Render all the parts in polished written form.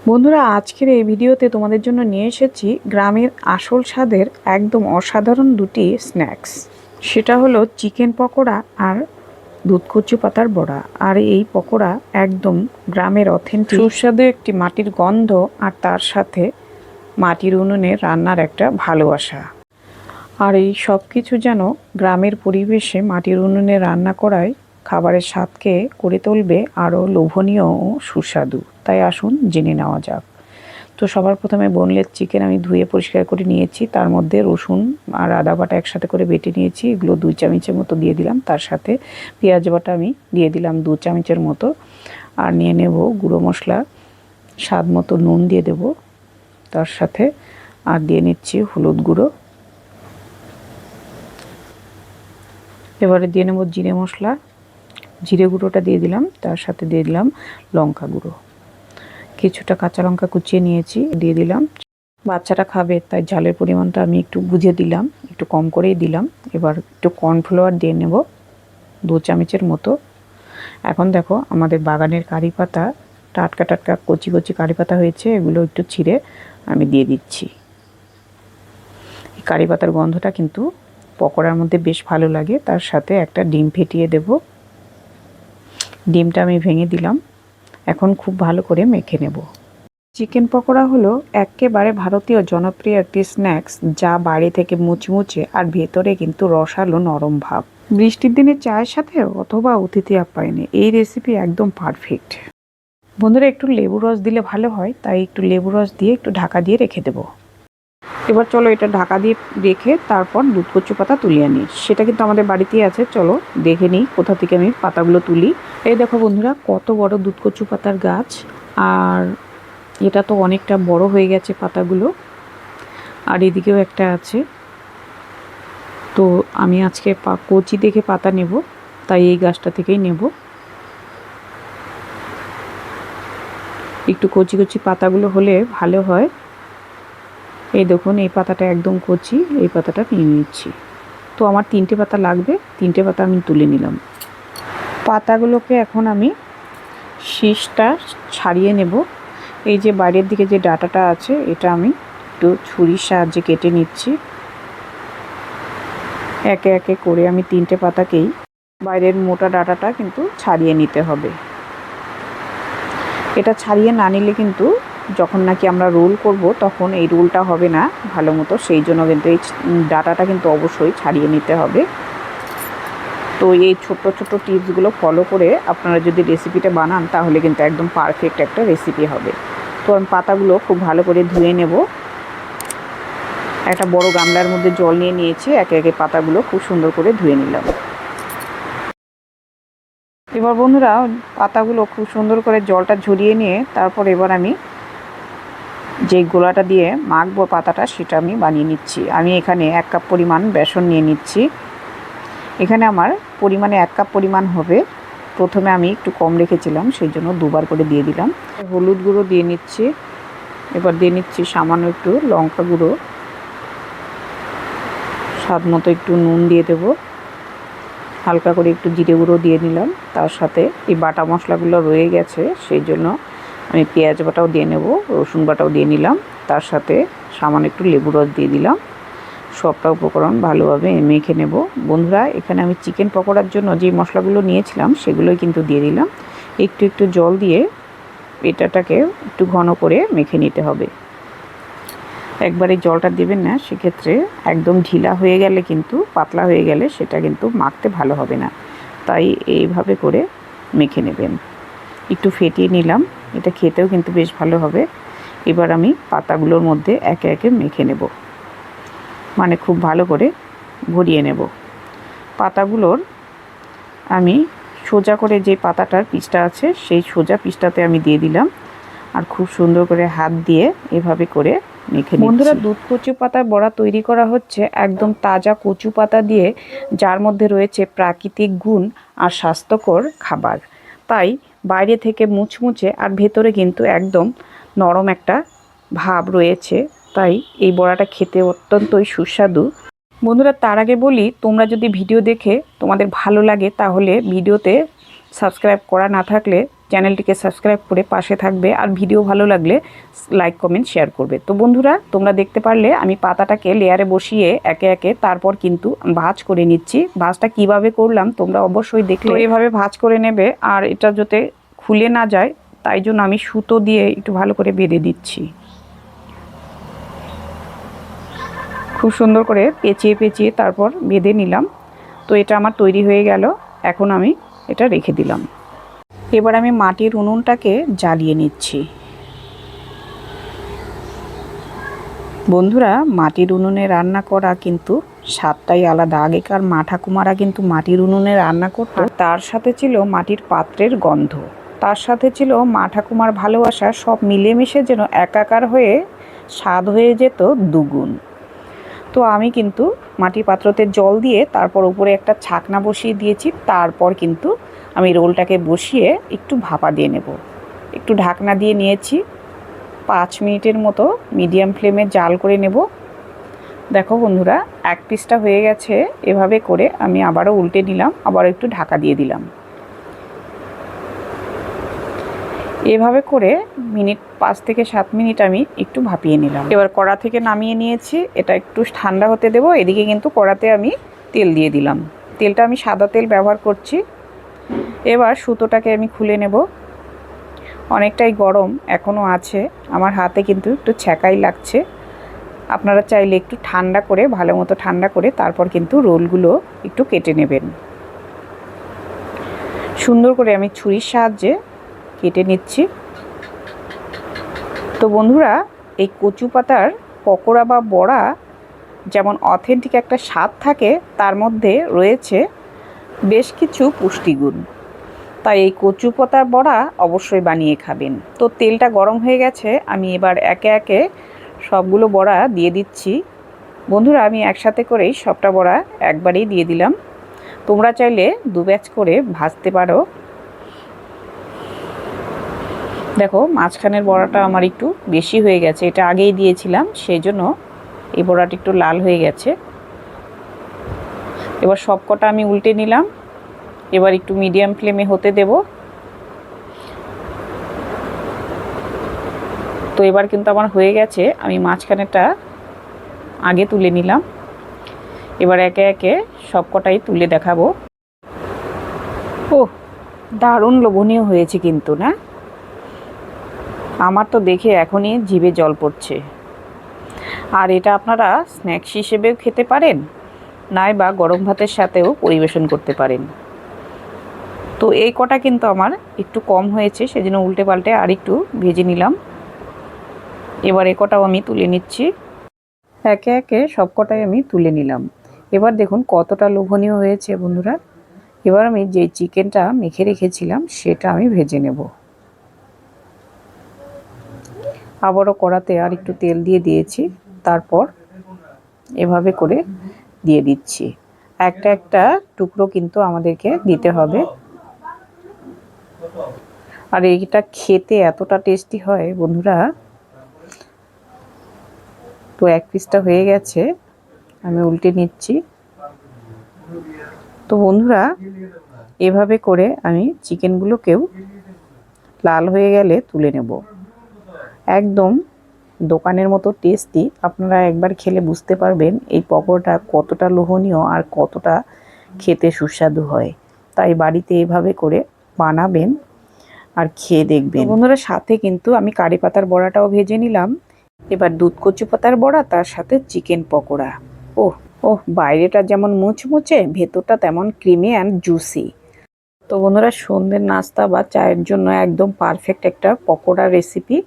বন্ধুরা, আজকের এই ভিডিওতে তোমাদের জন্য নিয়ে এসেছি গ্রামের আসল স্বাদের একদম অসাধারণ দুটি স্ন্যাক্স। সেটা হলো চিকেন পকোড়া আর দুধ কচু পাতার বড়া। আর এই পকোড়া একদম গ্রামের অথেন্টিক সুস্বাদু একটি মাটির গন্ধ, আর তার সাথে মাটির উনুনে রান্নার একটা ভালোবাসা। আর এই সব কিছু যেন গ্রামের পরিবেশে মাটির উনুনে রান্না করায় খাবারের স্বাদকে করে তুলবে আরও লোভনীয় ও সুস্বাদু। তাই আসুন জেনে নেওয়া যাক। তো সবার প্রথমে বোনলেস চিকেন আমি ধুয়ে পরিষ্কার করে নিয়েছি। তার মধ্যে রসুন আর আদা বাটা একসাথে করে বেটে নিয়েছি, এগুলো 2 চামচের মতো দিয়ে দিলাম। তার সাথে পেঁয়াজ বাটা আমি দিয়ে দিলাম 2 চামচের মতো। আর নিয়ে নেব গুঁড়ো মশলা, স্বাদ মতো নুন দিয়ে দেব তার সাথে। আর দিয়ে নিচ্ছি হলুদ গুঁড়ো। এবারে দিয়ে নেব জিরে মশলা, জিরে গুঁড়োটা দিয়ে দিলাম। তার সাথে দিয়ে দিলাম লঙ্কা গুঁড়ো, কিছুটা কাঁচা লঙ্কা কুচিয়ে নিয়েছি দিয়ে দিলাম। বাচ্চারা খাবে তাই ঝালের পরিমাণটা আমি একটু বুঝে দিলাম, একটু কম করেই দিলাম। এবার একটু কর্নফ্লাওয়ার দিয়ে নেব 2 চামচের মতো। এখন দেখো আমাদের বাগানের কারি পাতা, টাটকা টাটকা কচি কচি কারি পাতা হয়েছে, এগুলো একটু ছিঁড়ে আমি দিয়ে দিচ্ছি। এই কারি পাতার গন্ধটা কিন্তু পকোড়ার মধ্যে বেশ ভালো লাগে। তার সাথে একটা ডিম ফেটিয়ে দেব, ডিমটা আমি ভেঙে দিলাম। এখন খুব ভালো করে মেখে নেব। চিকেন পকোড়া হলো একেবারে ভারতীয় জনপ্রিয় একটি স্ন্যাক্স, যা বাইরে থেকে মুচমুচে আর ভেতরে কিন্তু রসালো নরম ভাব। বৃষ্টির দিনে চায়ের সাথে অথবা অতিথি আপ্যায়নে এই রেসিপি একদম পারফেক্ট। বন্ধুরা, একটু লেবু রস দিলে ভালো হয়, তাই একটু লেবু রস দিয়ে একটু ঢাকা দিয়ে রেখে দেব। এবার চলো এটা ঢাকা দিয়ে রেখে তারপর দুধ কচু পাতা তুলিয়ে নিই। সেটা কিন্তু আমাদের বাড়িতেই আছে, চলো দেখে নিই কোথা থেকে আমি পাতাগুলো তুলি। এই দেখো বন্ধুরা, কত বড় দুধ কচু পাতার গাছ। আর এটা তো অনেকটা বড় হয়ে গেছে পাতাগুলো। আর এদিকেও একটা আছে। তো আমি আজকে কচি দেখে পাতা নেব, তাই এই গাছটা থেকেই নেব। একটু কচি কচি পাতাগুলো হলে ভালো হয়। এই দেখুন, এই পাতাটা একদম কচি, এই পাতাটা নিয়ে নিচ্ছি। তো আমার 3টে পাতা লাগবে, 3টে পাতা আমি তুলে নিলাম। পাতাগুলোকে এখন আমি শীষটা ছাড়িয়ে নেব। এই যে বাইরের দিকে যে ডাঁটাটা আছে, এটা আমি একটু ছুরির সাহায্যে কেটে নিচ্ছি। একে একে করে আমি 3টে পাতাকেই বাইরের মোটা ডাঁটাটা কিন্তু ছাড়িয়ে নিতে হবে। এটা ছাড়িয়ে না নিলে কিন্তু যখন নাকি আমরা রোল করব তখন এই রোলটা হবে না ভালো মতো, সেই জন্য কিন্তু এই ডাঁটাটা কিন্তু অবশ্যই ছাড়িয়ে নিতে হবে। তো এই ছোট্ট ছোট্ট টিপসগুলো ফলো করে আপনারা যদি রেসিপিটা বানান তাহলে কিন্তু একদম পারফেক্ট একটা রেসিপি হবে। তো আমি পাতাগুলো খুব ভালো করে ধুয়ে নেব। একটা বড় গামলার মধ্যে জল নিয়ে নিয়েছি, একে একে পাতাগুলো খুব সুন্দর করে ধুয়ে নিলাম। এবার বন্ধুরা, পাতাগুলো খুব সুন্দর করে জলটা ঝরিয়ে নিয়ে তারপর এবার আমি যে গোলাটা দিয়ে মাখবো পাতাটা, সেটা আমি বানিয়ে নিচ্ছি। আমি এখানে 1 কাপ পরিমাণ বেসন নিয়ে নিচ্ছি। এখানে আমার পরিমাণে 1 কাপ পরিমাণ হবে। প্রথমে আমি একটু কম রেখেছিলাম, সেই জন্য 2বার করে দিয়ে দিলাম। হলুদ গুঁড়ো দিয়ে নিচ্ছি। এবার দিয়ে নিচ্ছি সামান্য একটু লঙ্কা গুঁড়ো, স্বাদ মতো একটু নুন দিয়ে দেব, হালকা করে একটু জিরে গুঁড়ো দিয়ে নিলাম। তার সাথে এই বাটা মশলাগুলো রয়ে গেছে, সেই জন্য আমি পেঁয়াজ বাটাও দিয়ে নেব, রসুন বাটাও দিয়ে নিলাম। তার সাথে সামান্য একটু লেবু রস দিয়ে দিলাম। সবটা উপকরণ ভালোভাবে মেখে নেব। বন্ধুরা, এখানে আমি চিকেন পকোড়ার জন্য যে মশলাগুলো নিয়েছিলাম সেগুলোই কিন্তু দিয়ে দিলাম। একটু একটু জল দিয়ে এটাকে একটু ঘন করে মেখে নিতে হবে। একবারে জলটা দেবেন না, সেক্ষেত্রে একদম ঢিলা হয়ে গেলে কিন্তু, পাতলা হয়ে গেলে সেটা কিন্তু মাখতে ভালো হবে না। তাই এইভাবে করে মেখে নেবেন। একটু ফেটিয়ে নিলাম, এটা খেতেও কিন্তু বেশ ভালো হবে। এবার আমি পাতাগুলোর মধ্যে একে একে মেখে নেব, মানে খুব ভালো করে ভরিয়ে নেব। পাতাগুলোর আমি সোজা করে যে পাতাটার পিসটা আছে সেই সোজা পিসটাতে আমি দিয়ে দিলাম। আর খুব সুন্দর করে হাত দিয়ে এভাবে করে মেখে নিচ্ছি। বন্ধুরা, দুধ কচু পাতার বড়া তৈরি করা হচ্ছে একদম তাজা কচু পাতা দিয়ে, যার মধ্যে রয়েছে প্রাকৃতিক গুণ আর স্বাস্থ্যকর খাবার। তাই বাইরে থেকে মুচমুচে আর ভেতরে কিন্তু একদম নরম একটা ভাব রয়েছে। তাই এই বড়াটা খেতে অত্যন্তই সুস্বাদু। বন্ধুরা, তার আগে বলি, তোমরা যদি ভিডিও দেখে তোমাদের ভালো লাগে তাহলে ভিডিওতে সাবস্ক্রাইব করা না থাকলে চ্যানেলটিকে সাবস্ক্রাইব করে পাশে থাকবে, আর ভিডিও ভালো লাগলে লাইক কমেন্ট শেয়ার করবে। তো বন্ধুরা, তোমরা দেখতে পারলে আমি পাতাটাকে লেয়ারে বসিয়ে একে একে তারপর কিন্তু ভাঁজ করে নিচ্ছি। ভাঁজটা কিভাবে করলাম তোমরা অবশ্যই দেখলে এভাবে ভাঁজ করে নেবে, আর এটা যাতে খুলে না যায় তাই জন্য আমি সুতো দিয়ে একটু ভালো করে বেঁধে দিচ্ছি। খুব সুন্দর করে পেঁচিয়ে পেঁচিয়ে তারপর বেঁধে নিলাম। তো এটা আমার তৈরি হয়ে গেল। এখন আমি এটা রেখে দিলাম। এবার আমি মাটির উনুনটাকে জ্বালিয়ে নিচ্ছি। বন্ধুরা, মাটির উনুনে রান্না করা কিন্তু স্বাদটাই আলাদা। আগেকার মা ঠাকুমারা কিন্তু মাটির উনুনে রান্না করতো, তার সাথে ছিল মাটির পাত্রের গন্ধ, তার সাথে ছিল মা ঠাকুমার ভালোবাসা, সব মিলেমিশে যেন একাকার হয়ে স্বাদ হয়ে যেত দ্বিগুণ। তো আমি কিন্তু মাটির পাত্রতে জল দিয়ে তারপর উপরে একটা ছাকনা বসিয়ে দিয়েছি। তারপর কিন্তু আমি রোলটাকে বসিয়ে একটু ভাপা দিয়ে নেব। একটু ঢাকনা দিয়ে নিয়েছি। 5 মিনিটের মতো মিডিয়াম ফ্লেমে জাল করে নেব। দেখো বন্ধুরা, এক পিসটা হয়ে গেছে। এভাবে করে আমি আবারও উল্টে নিলাম, আবার একটু ঢাকা দিয়ে দিলাম। এভাবে করে 5 থেকে 7 মিনিট আমি একটু ভাপিয়ে নিলাম। এবার কড়া থেকে নামিয়ে নিয়েছি। এটা একটু ঠান্ডা হতে দেব। এদিকে কিন্তু কড়াতে আমি তেল দিয়ে দিলাম। তেলটা আমি সাদা তেল ব্যবহার করছি। এবার সুতোটাকে আমি খুলে নেব। অনেকটাই গরম এখনও আছে, আমার হাতে কিন্তু একটু ছ্যাঁকাই লাগছে। আপনারা চাইলে একটু ঠান্ডা করে, ভালো মতো ঠান্ডা করে তারপর কিন্তু রোলগুলো একটু কেটে নেবেন। সুন্দর করে আমি ছুরির সাহায্যে কেটে নিচ্ছি। তো বন্ধুরা, এই কচু পাতার পকোড়া বা বড়া যেমন অথেন্টিক একটা স্বাদ থাকে, তার মধ্যে রয়েছে বেশ কিছু পুষ্টিগুণ। তাই এই কচু পাতার বড়া অবশ্যই বানিয়ে খাবেন। তো তেলটা গরম হয়ে গেছে, আমি এবার একে একে সবগুলো বড়া দিয়ে দিচ্ছি। বন্ধুরা, আমি একসাথে করেই সবটা বড়া একবারেই দিয়ে দিলাম। তোমরা চাইলে 2 ব্যাচ করে ভাজতে পারো। দেখো, মাঝখানের বড়াটা আমার একটু বেশি হয়ে গেছে, এটা আগেই দিয়েছিলাম, সেই জন্য এই বড়াটা একটু লাল হয়ে গেছে। এবার সবকটা আমি উল্টে নিলাম। এবার একটু মিডিয়াম ফ্লেমে হতে দেব। তো এবার কিন্তু আমার হয়ে গেছে। আমি মাঝখানেরটা আগে তুলে নিলাম। এবার একে একে সবকটাই তুলে দেখাবো। ওহ, দারুণ লোভনীয় হয়েছে কিন্তু, না? আমার তো দেখে এখনই জিভে জল পড়ছে। আর এটা আপনারা স্ন্যাক্স হিসেবেও খেতে পারেন, নাই বা গরম ভাতের সাথেও পরিবেশন করতে পারেন। তো এই কটা কিন্তু আমার একটু কম হয়েছে, সেজন্য উল্টে পাল্টে আর একটু ভেজে নিলাম। এবার এ কটাও আমি তুলে নিচ্ছি। একে একে সব কটাই আমি তুলে নিলাম। এবার দেখুন কতটা লোভনীয় হয়েছে বন্ধুরা। এবার আমি যে চিকেনটা মেখে রেখেছিলাম সেটা আমি ভেজে নেব। আবারও কড়াতে আর একটু তেল দিয়ে দিয়েছি। তারপর এভাবে করে দিয়ে দিচ্ছি। একটা একটা টুকরো কিন্তু আমাদেরকে দিতে হবে। আর এইটা খেতে এতটা টেস্টি হয় বন্ধুরা। তো এক পিসটা হয়ে গেছে, আমি উল্টে নিচ্ছি। তো বন্ধুরা, এভাবে করে আমি চিকেনগুলোকেও লাল হয়ে গেলে তুলে নেব। একদম দোকানের মতো টেস্টি। আপনারা একবার খেলে বুঝতে পারবেন এই পকোড়াটা কতটা লোভনীয় আর কতটা খেতে সুস্বাদু হয়। তাই বাড়িতে এভাবে করে বানাবেন আর খেয়ে দেখবেন। বন্ধুরা, সাথে কিন্তু আমি কারি পাতার বড়াটাও ভেজে নিলাম। এবার দুধ কচু পাতার বড়া, তার সাথে চিকেন পকোড়া। ওহ ওহ, বাইরেটা যেমন মুচমুচে, ভেতরটা তেমন ক্রিমি অ্যান্ড জুসি। তো বন্ধুরা, সন্ধ্যের নাস্তা বা চায়ের জন্য একদম পারফেক্ট একটা পকোড়া রেসিপি।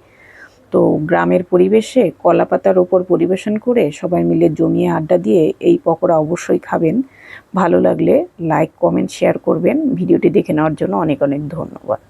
তো গ্রামের পরিবেশে কলা পাতার ওপর পরিবেশন করে সবাই মিলে জমিয়ে আড্ডা দিয়ে এই পকোড়া অবশ্যই খাবেন। ভালো লাগলে লাইক কমেন্ট শেয়ার করবেন। ভিডিওটি দেখে নেওয়ার জন্য অনেক অনেক ধন্যবাদ।